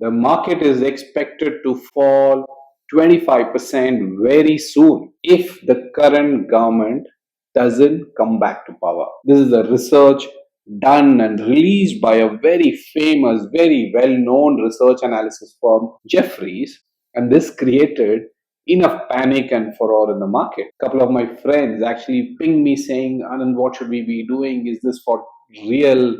The market is expected to fall 25% very soon if the current government doesn't come back to power. This is a research done and released by a very famous, very well known research analysis firm, Jeffries, and this created enough panic and furore in the market. A couple of my friends actually pinged me saying, Anand, what should we be doing? Is this for real?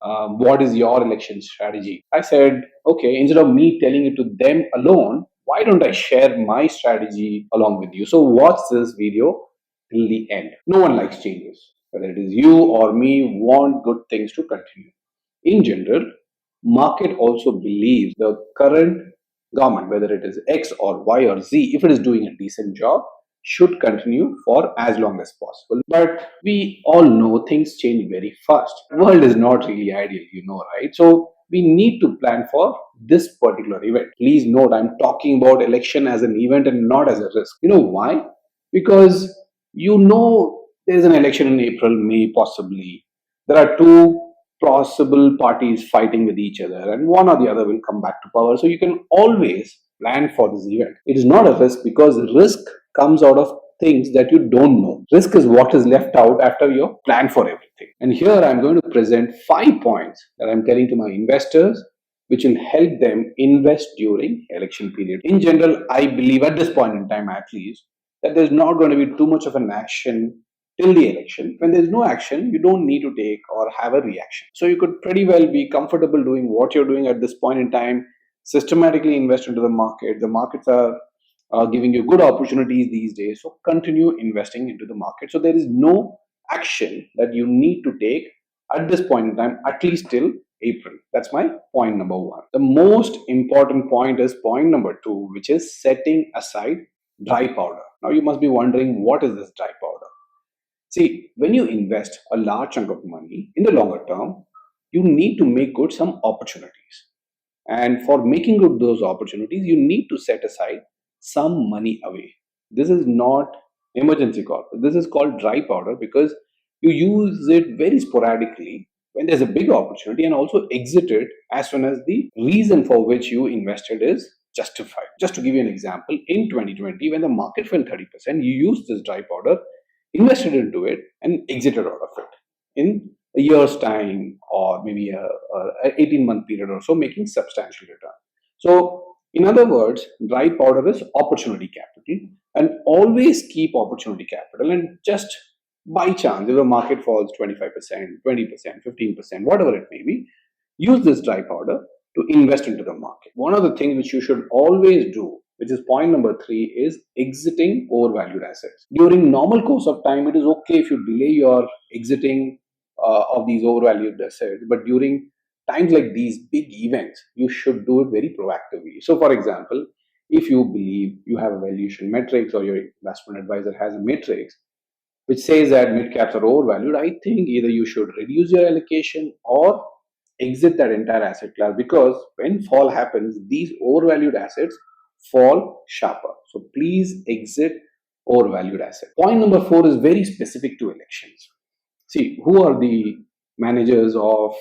What is your election strategy? I said, okay, instead of me telling it to them alone, why don't I share my strategy along with you? So watch this video till the end. No one likes changes. Whether it is you or me, want good things to continue. In general, market also believes the current government, whether it is X or Y or Z, if it is doing a decent job, should continue for as long as possible. But we all know things change very fast. The world is not really ideal, right? So we need to plan for this particular event. Please note, I'm talking about election as an event and not as a risk. You know why? Because there's an election in April, May, possibly. There are two possible parties fighting with each other, and one or the other will come back to power. So you can always plan for this event. It is not a risk because risk comes out of things that you don't know. Risk is what is left out after you plan for everything. And here I'm going to present 5 points that I'm telling to my investors which will help them invest during election period. In general, I believe at this point in time at least that there's not going to be too much of an action till the election. When there's no action, you don't need to take or have a reaction. So you could pretty well be comfortable doing what you're doing at this point in time, systematically invest into the market. The markets are giving you good opportunities these days. So continue investing into the market. So there is no action that you need to take at this point in time, at least till April. That's my point number one. The most important point is point number two, which is setting aside dry powder. Now you must be wondering, what is this dry powder? See, when you invest a large chunk of money in the longer term, you need to make good some opportunities. And for making good those opportunities, you need to set aside some money away. This is not emergency corpus. This is called dry powder because you use it very sporadically when there's a big opportunity and also exit it as soon as the reason for which you invested is justified. Just to give you an example, in 2020, when the market fell 30%, you used this dry powder, invested into it, and exited out of it in a year's time or maybe a 18-month period or so, making substantial return. So in other words, dry powder is opportunity capital, and always keep opportunity capital. And just by chance, if the market falls 25%, 20%, 15%, whatever it may be, use this dry powder to invest into the market. One of the things which you should always do, which is point number three, is exiting overvalued assets. During normal course of time, it is okay if you delay your exiting of these overvalued assets, but during times like these big events, you should do it very proactively. So, for example, if you believe you have a valuation matrix or your investment advisor has a matrix which says that mid caps are overvalued, I think either you should reduce your allocation or exit that entire asset class, because when fall happens, these overvalued assets fall sharper. So please exit overvalued assets. Point number four is very specific to elections. See, who are the managers of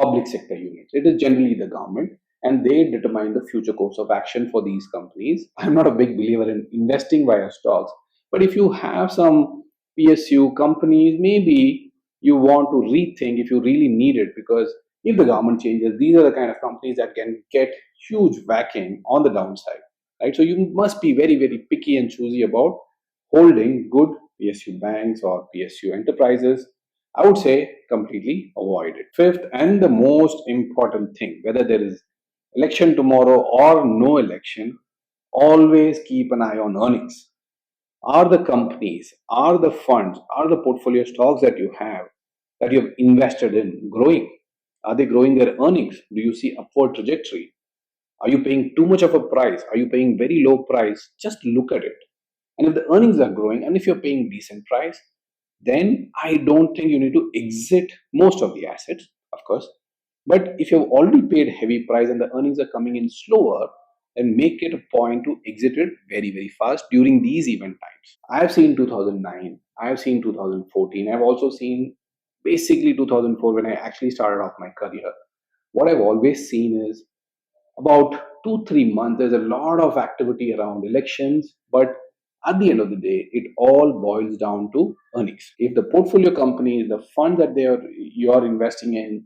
public sector units? It is generally the government, and they determine the future course of action for these companies. I'm not a big believer in investing via stocks, but if you have some PSU companies, maybe you want to rethink if you really need it, because if the government changes, these are the kind of companies that can get huge whacking on the downside, right? So you must be very, very picky and choosy about holding good PSU banks or PSU enterprises. I would say completely avoid it. Fifth, and the most important thing, whether there is election tomorrow or no election, always keep an eye on earnings. Are the companies, are the funds, are the portfolio stocks that you have invested in growing? Are they growing their earnings? Do you see upward trajectory? Are you paying too much of a price? Are you paying very low price? Just look at it. And if the earnings are growing and if you're paying decent price, then I don't think you need to exit most of the assets, of course. But if you've already paid heavy price and the earnings are coming in slower, then make it a point to exit it very, very fast during these event times. I've seen 2009, I've seen 2014, I've also seen basically 2004 when I actually started off my career. What I've always seen is about 2 3 months, there's a lot of activity around elections, but at the end of the day, it all boils down to earnings. If the portfolio company, the fund that you're investing in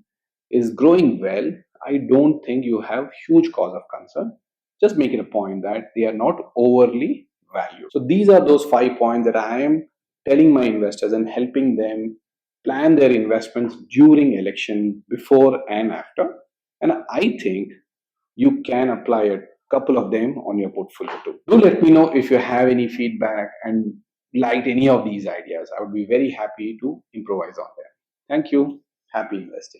is growing well, I don't think you have huge cause of concern. Just making a point that they are not overly valued. So these are those 5 points that I am telling my investors and helping them plan their investments during election, before and after. And I think you can apply a couple of them on your portfolio too. Do let me know if you have any feedback and liked any of these ideas. I would be very happy to improvise on them. Thank you. Happy investing.